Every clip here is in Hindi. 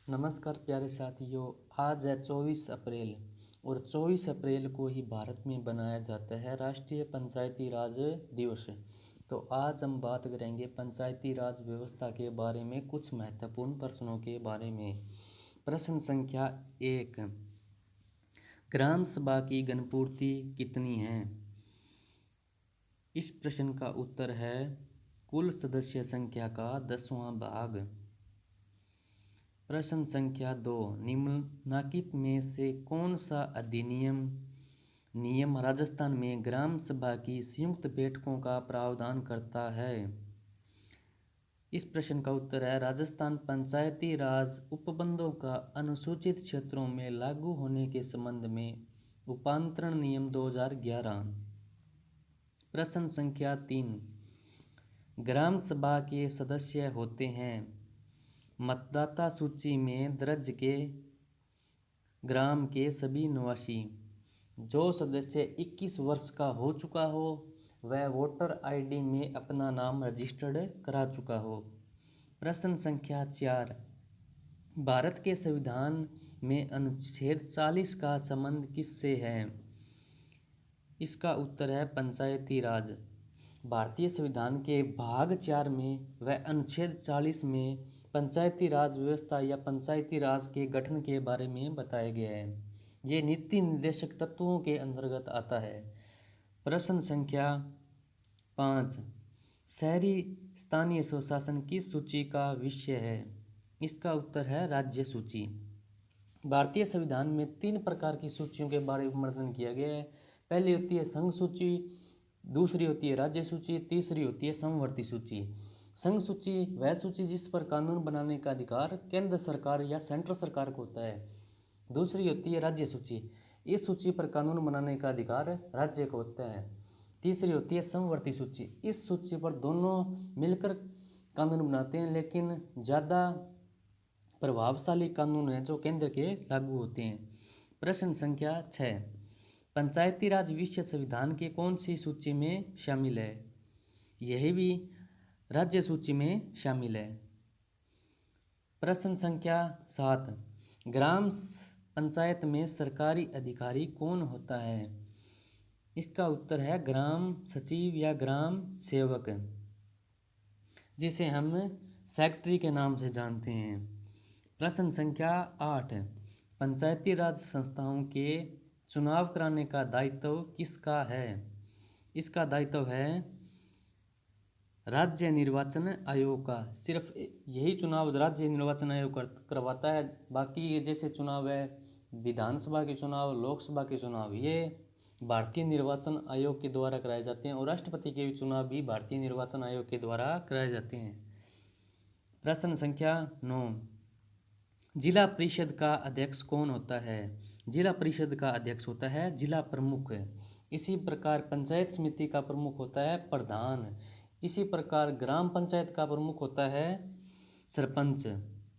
नमस्कार प्यारे साथियों। आज है 24 अप्रैल और 24 अप्रैल को ही भारत में बनाया जाता है राष्ट्रीय पंचायती राज दिवस। तो आज हम बात करेंगे पंचायती राज व्यवस्था के बारे में, कुछ महत्वपूर्ण प्रश्नों के बारे में। प्रश्न संख्या 1, ग्राम सभा की गणपूर्ति कितनी है? इस प्रश्न का उत्तर है कुल सदस्य संख्या का 10वां भाग। प्रश्न संख्या 2, निम्नलिखित में से कौन सा अधिनियम नियम राजस्थान में ग्राम सभा की संयुक्त बैठकों का प्रावधान करता है? इस प्रश्न का उत्तर है राजस्थान पंचायती राज उपबंधों का अनुसूचित क्षेत्रों में लागू होने के संबंध में उपांतरण नियम 2011। प्रश्न संख्या 3, ग्राम सभा के सदस्य होते हैं मतदाता सूची में दर्ज के ग्राम के सभी निवासी। जो सदस्य 21 वर्ष का हो चुका हो वह वोटर आईडी में अपना नाम रजिस्टर्ड करा चुका हो। प्रश्न संख्या 4, भारत के संविधान में अनुच्छेद 40 का संबंध किससे है? इसका उत्तर है पंचायती राज। भारतीय संविधान के भाग 4 में व अनुच्छेद 40 में पंचायती राज व्यवस्था या पंचायती राज के गठन के बारे में बताया गया है। ये नीति निर्देशक तत्वों के अंतर्गत आता है। प्रश्न संख्या 5, शहरी स्थानीय स्वशासन किस सूची का विषय है? इसका उत्तर है राज्य सूची। भारतीय संविधान में 3 प्रकार की सूचियों के बारे में वर्णन किया गया है। पहली होती है संघ सूची, दूसरी होती है राज्य सूची, तीसरी होती है समवर्ती सूची। संघ सूची वह सूची जिस पर कानून बनाने का अधिकार केंद्र सरकार या सेंट्रल सरकार को होता है। दूसरी होती है राज्य सूची, इस सूची पर कानून बनाने का अधिकार राज्य को होता है। तीसरी होती है समवर्ती सूची, इस सूची पर दोनों मिलकर कानून बनाते हैं, लेकिन ज़्यादा प्रभावशाली कानून है जो केंद्र के लागू होते हैं। प्रश्न संख्या 6, पंचायती राज विषय संविधान के कौन सी सूची में शामिल है? यह भी राज्य सूची में शामिल है। प्रश्न संख्या 7, ग्राम पंचायत में सरकारी अधिकारी कौन होता है? इसका उत्तर है ग्राम सचिव या ग्राम सेवक, जिसे हम सेक्रेटरी के नाम से जानते हैं। प्रश्न संख्या 8, पंचायती राज संस्थाओं के चुनाव कराने का दायित्व किसका है? इसका दायित्व है राज्य निर्वाचन आयोग का। सिर्फ यही चुनाव राज्य निर्वाचन आयोग करवाता है। बाकी जैसे चुनाव है विधानसभा के चुनाव, लोकसभा के चुनाव, ये भारतीय निर्वाचन आयोग के द्वारा कराए जाते हैं और राष्ट्रपति के चुनाव भी भारतीय निर्वाचन आयोग के द्वारा कराए जाते हैं। प्रश्न संख्या 9, जिला परिषद का अध्यक्ष कौन होता है? जिला परिषद का अध्यक्ष होता है जिला प्रमुख। इसी प्रकार पंचायत समिति का प्रमुख होता है प्रधान। इसी प्रकार ग्राम पंचायत का प्रमुख होता है सरपंच।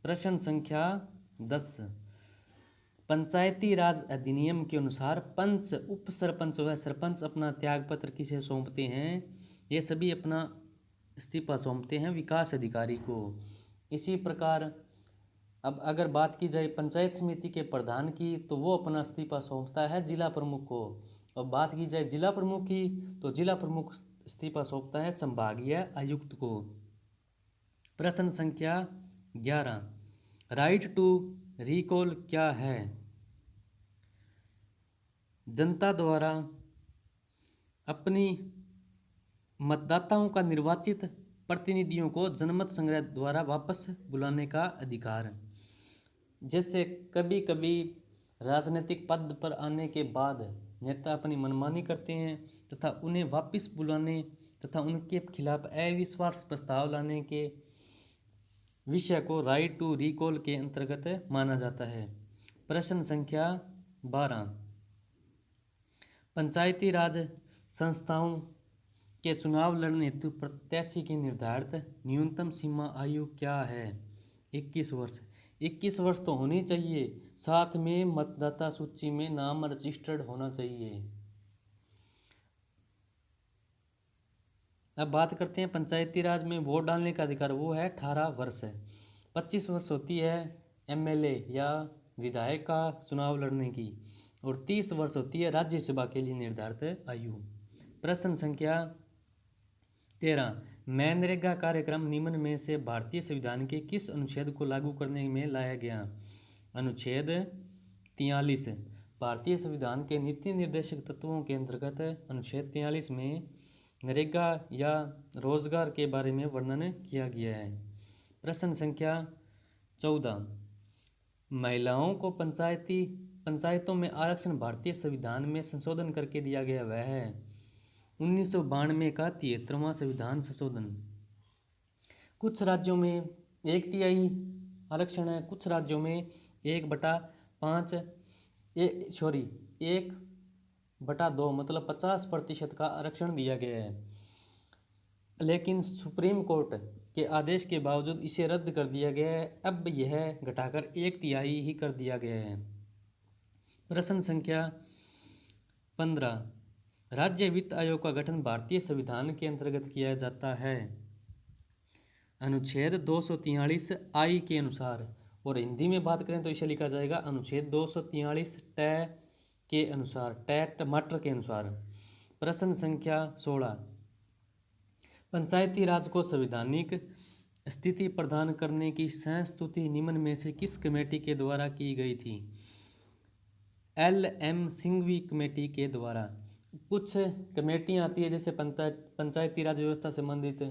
प्रश्न संख्या 10, पंचायती राज अधिनियम के अनुसार पंच, उप सरपंच व सरपंच अपना त्यागपत्र किसे सौंपते हैं? ये सभी अपना इस्तीफा सौंपते हैं विकास अधिकारी को। इसी प्रकार अब अगर बात की जाए पंचायत समिति के प्रधान की, तो वो अपना इस्तीफा सौंपता है जिला प्रमुख को। और बात की जाए जिला प्रमुख की, तो जिला प्रमुख इस्तीफा सौंपता है संभागीय आयुक्त को। प्रश्न संख्या 11, राइट टू रिकॉल क्या है? जनता द्वारा अपनी मतदाताओं का निर्वाचित प्रतिनिधियों को जनमत संग्रह द्वारा वापस बुलाने का अधिकार। जैसे कभी कभी राजनीतिक पद पर आने के बाद नेता अपनी मनमानी करते हैं तथा उन्हें वापस बुलाने तथा उनके खिलाफ अविश्वास प्रस्ताव लाने के विषय को राइट टू रिकॉल के अंतर्गत माना जाता है। प्रश्न संख्या 12, पंचायती राज संस्थाओं के चुनाव लड़ने हेतु प्रत्याशी की निर्धारित न्यूनतम सीमा आयु क्या है? 21 वर्ष। 21 वर्ष तो होनी चाहिए, साथ में मतदाता सूची में नाम रजिस्टर्ड होना चाहिए। अब बात करते हैं पंचायती राज में वोट डालने का अधिकार, वो है 18 वर्ष। 25 वर्ष होती है एमएलए या विधायक का चुनाव लड़ने की, और 30 वर्ष होती है राज्यसभा के लिए निर्धारित आयु। प्रश्न संख्या 13, मनरेगा कार्यक्रम निम्न में से भारतीय संविधान के किस अनुच्छेद को लागू करने में लाया गया? अनुच्छेद 43। भारतीय संविधान के नीति निर्देशक तत्वों के अंतर्गत अनुच्छेद 43 में नरेगा या रोजगार के बारे में वर्णन किया गया है। प्रश्न संख्या 14, महिलाओं को पंचायतों में आरक्षण भारतीय संविधान में संशोधन करके दिया गया वह है 1992 का 73वां संविधान संशोधन। कुछ राज्यों में 1/3 आरक्षण है, कुछ राज्यों में 1/2 मतलब 50% का आरक्षण दिया गया है, लेकिन सुप्रीम कोर्ट के आदेश के बावजूद इसे रद्द कर दिया गया है। अब यह घटाकर 1/3 ही कर दिया गया है। प्रश्न संख्या 15, राज्य वित्त आयोग का गठन भारतीय संविधान के अंतर्गत किया जाता है अनुच्छेद 243 आई के अनुसार, और हिंदी में बात करें तो इसे लिखा जाएगा अनुच्छेद 243 ट के अनुसार, टमाटर के अनुसार। प्रश्न संख्या 16, पंचायती राज को संवैधानिक स्थिति प्रदान करने की संस्तुति निम्न में से किस कमेटी के द्वारा की गई थी? LM सिंघवी कमेटी के द्वारा। कुछ कमेटियाँ आती है जैसे पंचायती राज व्यवस्था संबंधित,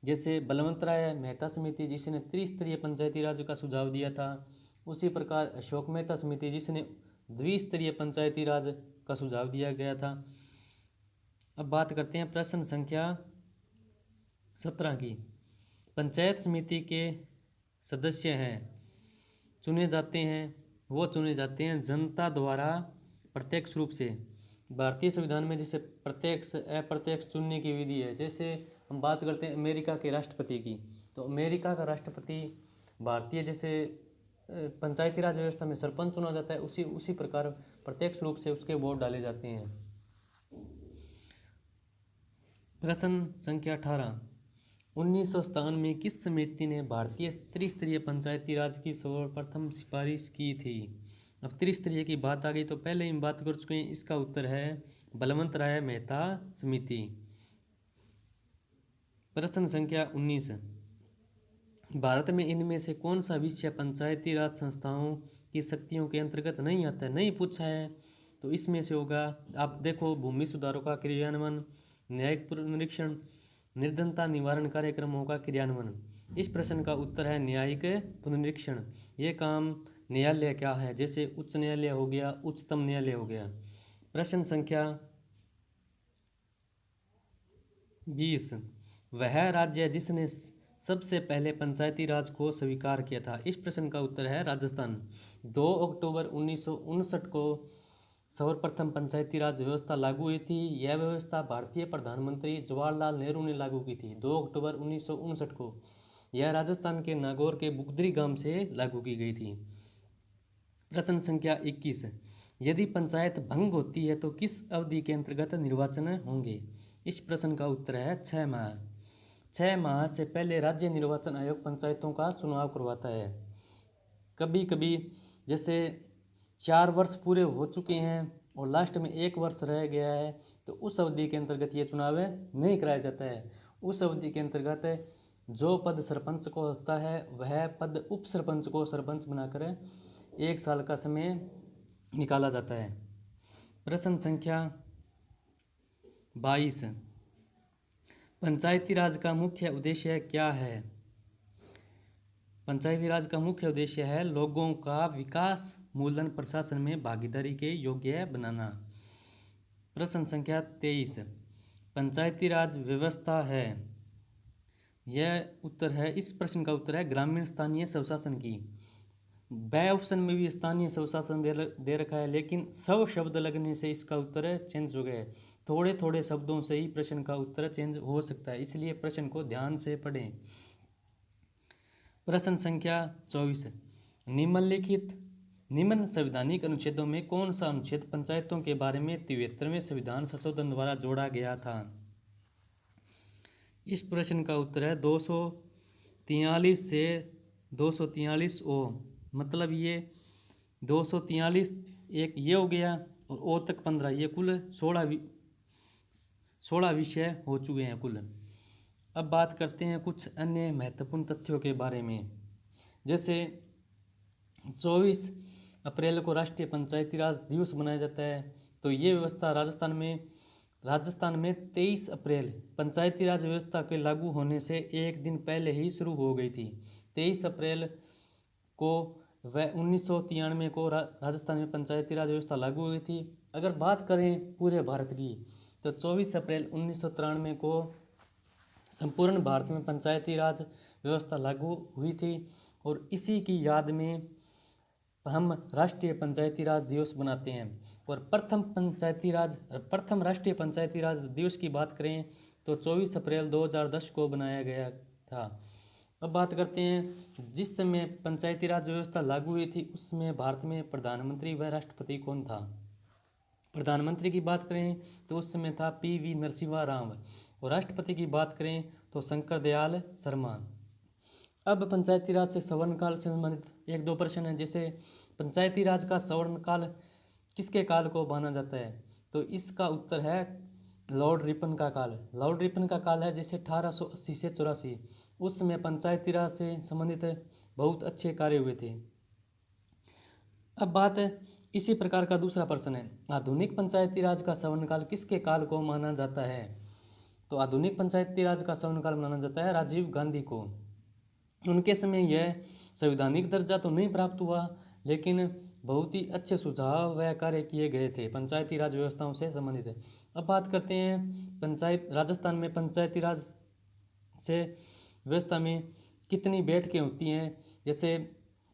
जैसे बलवंत राय मेहता समिति जिसने त्रिस्तरीय पंचायती राज का सुझाव दिया था। उसी प्रकार अशोक मेहता समिति जिसने द्विस्तरीय पंचायती राज का सुझाव दिया गया था। अब बात करते हैं प्रश्न संख्या 17 की। पंचायत समिति के सदस्य चुने जाते हैं जनता द्वारा प्रत्यक्ष रूप से। भारतीय संविधान में जैसे प्रत्यक्ष अप्रत्यक्ष चुनने की विधि है। जैसे हम बात करते हैं अमेरिका के राष्ट्रपति की, तो अमेरिका का राष्ट्रपति भारतीय जैसे पंचायती राज व्यवस्था में सरपंच चुना जाता है, उसी प्रकार प्रत्यक्ष रूप से उसके वोट डाले जाते हैं। प्रश्न संख्या 18, 1957 में किस समिति ने भारतीय त्रिस्तरीय पंचायती राज की सर्वप्रथम सिफारिश की थी? अब त्रिस्तरीय की बात आ गई तो पहले ही हम बात कर चुके हैं, इसका उत्तर है बलवंत राय मेहता समिति। प्रश्न संख्या 19, भारत में इनमें से कौन सा विषय पंचायती राज संस्थाओं की शक्तियों के अंतर्गत नहीं आता है? नहीं पूछा है तो इसमें से होगा, आप देखो, भूमि सुधारों का क्रियान्वयन, न्यायिक पुनरीक्षण, निर्धनता निवारण कार्यक्रमों का क्रियान्वयन। इस प्रश्न का उत्तर है न्यायिक पुनरीक्षण। ये काम न्यायालय क्या है? जैसे उच्च न्यायालय हो गया, उच्चतम न्यायालय हो गया। प्रश्न संख्या 20, वह राज्य जिसने सबसे पहले पंचायती राज को स्वीकार किया था? इस प्रश्न का उत्तर है राजस्थान। 2 अक्टूबर 1959 को सर्वप्रथम पंचायती राज व्यवस्था लागू हुई थी। यह व्यवस्था भारतीय प्रधानमंत्री जवाहरलाल नेहरू ने लागू की थी 2 अक्टूबर 1959 को। यह राजस्थान के नागौर के बुगदरी गांव से लागू की गई थी। प्रश्न संख्या 21, यदि पंचायत भंग होती है तो किस अवधि के अंतर्गत निर्वाचन होंगे? इस प्रश्न का उत्तर है 6 माह। 6 माह से पहले राज्य निर्वाचन आयोग पंचायतों का चुनाव करवाता है। कभी कभी जैसे 4 वर्ष पूरे हो चुके हैं और लास्ट में 1 वर्ष रह गया है तो उस अवधि के अंतर्गत ये चुनाव नहीं कराया जाता है। उस अवधि के अंतर्गत जो पद सरपंच को होता है वह पद उप सरपंच को सरपंच बनाकर 1 साल का समय निकाला जाता है। प्रश्न संख्या 22, पंचायती राज का मुख्य उद्देश्य क्या है? पंचायती राज का मुख्य उद्देश्य है लोगों का विकास, मूलधन प्रशासन में भागीदारी के योग्य बनाना। प्रश्न संख्या 23, पंचायती राज व्यवस्था है, यह उत्तर है, इस प्रश्न का उत्तर है ग्रामीण स्थानीय स्वशासन की। ब ऑप्शन में भी स्थानीय स्वशासन दे रखा है, लेकिन सब शब्द लगने से इसका उत्तर चेंज हो गया है। थोड़े थोड़े शब्दों से ही प्रश्न का उत्तर चेंज हो सकता है, इसलिए प्रश्न को ध्यान से पढ़ें। प्रश्न संख्या 24, निम्न संवैधानिक अनुच्छेदों में कौन सा अनुच्छेद पंचायतों के बारे में 73वें संविधान संशोधन द्वारा जोड़ा गया था? इस प्रश्न का उत्तर है 243 से 243 ओ। मतलब ये 243 एक ये हो गया और ओ तक 15, ये कुल 16 विषय हो चुके हैं कुल। अब बात करते हैं कुछ अन्य महत्वपूर्ण तथ्यों के बारे में। जैसे 24 अप्रैल को राष्ट्रीय पंचायती राज दिवस मनाया जाता है। तो ये व्यवस्था राजस्थान में 23 अप्रैल पंचायती राज व्यवस्था के लागू होने से एक दिन पहले ही शुरू हो गई थी। 23 अप्रैल को वह 1993 को राजस्थान में पंचायती राज व्यवस्था लागू हुई थी। अगर बात करें पूरे भारत की तो 24 अप्रैल 1993 को संपूर्ण भारत में पंचायती राज व्यवस्था लागू हुई थी और इसी की याद में हम राष्ट्रीय पंचायती राज दिवस बनाते हैं। और प्रथम राष्ट्रीय पंचायती राज दिवस की बात करें तो 24 अप्रैल 2010 को बनाया गया था। अब बात करते हैं जिस समय पंचायती राज व्यवस्था लागू हुई थी उसमें भारत में प्रधानमंत्री व राष्ट्रपति कौन था। प्रधानमंत्री की बात करें तो उस समय था PV नरसिम्हा राव और राष्ट्रपति की बात करें तो शंकर दयाल शर्मा। अब पंचायती राज से सवर्णकाल से संबंधित एक दो प्रश्न हैं। जैसे पंचायती राज का सवर्णकाल किसके काल को माना जाता है, तो इसका उत्तर है लॉर्ड रिपन का काल। लॉर्ड रिपन का काल है जैसे 1880 से 84, उस समय पंचायती राज से संबंधित बहुत अच्छे कार्य हुए थे। अब बात इसी प्रकार का दूसरा प्रश्न है, आधुनिक पंचायती राज का सवर्णकाल किसके काल को माना जाता है। तो आधुनिक पंचायती राज का सवर्णकाल माना जाता है राजीव गांधी को। उनके समय यह संवैधानिक दर्जा तो नहीं प्राप्त हुआ, लेकिन बहुत ही अच्छे सुझाव व कार्य किए गए थे पंचायती राज व्यवस्थाओं से संबंधित। अब बात करते हैं राजस्थान में पंचायती राज से व्यवस्था में कितनी बैठकें होती हैं। जैसे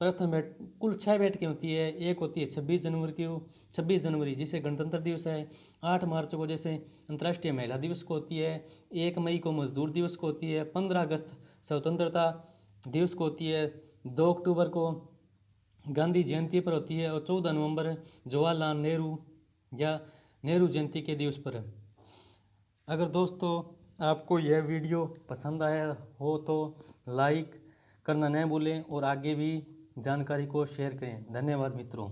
प्रथम कुल 6 बैठकें होती है। एक होती है 26 जनवरी जिसे गणतंत्र दिवस है। 8 मार्च को जैसे अंतर्राष्ट्रीय महिला दिवस को होती है। 1 मई को मजदूर दिवस को होती है। 15 अगस्त स्वतंत्रता दिवस को होती है। 2 अक्टूबर को गांधी जयंती पर होती है और 14 नवंबर जवाहरलाल नेहरू या नेहरू जयंती के दिवस पर। अगर दोस्तों आपको यह वीडियो पसंद आया हो तो लाइक करना न भूलें और आगे भी जानकारी को शेयर करें। धन्यवाद मित्रों।